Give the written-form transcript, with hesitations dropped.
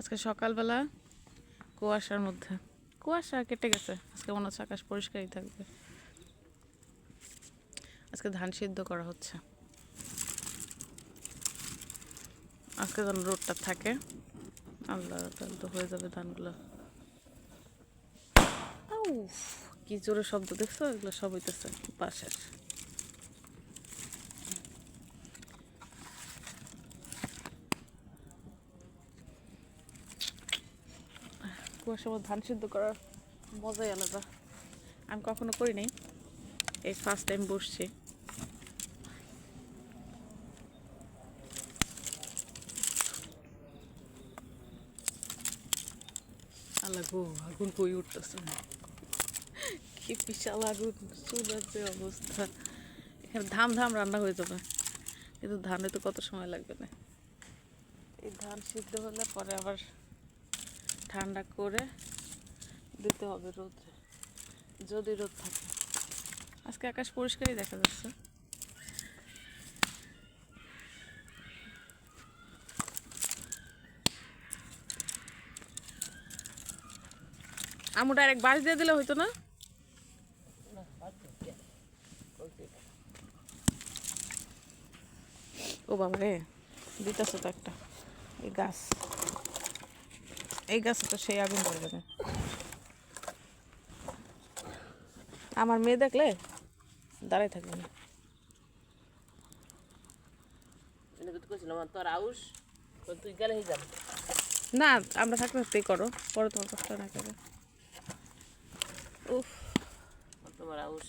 আজকে সকালবেলা কুয়াশার মধ্যে কুয়াশা কেটে গেছে। আজকে মনে হচ্ছে আকাশ পরিষ্কারই থাকবে। আজকে ধান সিদ্ধ করা হচ্ছে। আজকে যেন রোদটা থাকে, আল্লাহ তাহলে তো হয়ে যাবে ধানগুলো। কি জোরে শব্দ দেখছো? এগুলো সব হইতেছে বাঁশের। কুয়াশার মধ্যে ধান সিদ্ধ করার মজাই আলাদা। আমি কখনো করি নাই, এই ফার্স্ট টাইম বসছি। আল্লাহ গো, আগুন কই উঠতেছে, কি বিশাল আগুন! চুলার যে অবস্থা, এখানে ধাম ধাম রান্না হয়ে যাবে, কিন্তু ধানে তো কত সময় লাগবে না। এই ধান সিদ্ধ হলে পরে আবার ঠান্ডা করে দিতে হবে রোদে, যদি রোদ থাকে। আজকে আকাশ পরিষ্কারই দেখা যাচ্ছে। আমু ডাইরেক্ট বাঁশ দিয়ে দিলে হইতো না? ও বাবা রে, দিতেছে তো একটা এই গাছে তো সেই আগুন ধরবে না। আমার মেয়ে দেখলে দাঁড়াই থাকবে না। না, আমরা থাকতে থাকতেই করো, পরে তোমার কষ্ট না করে। উফ, তোমার আউস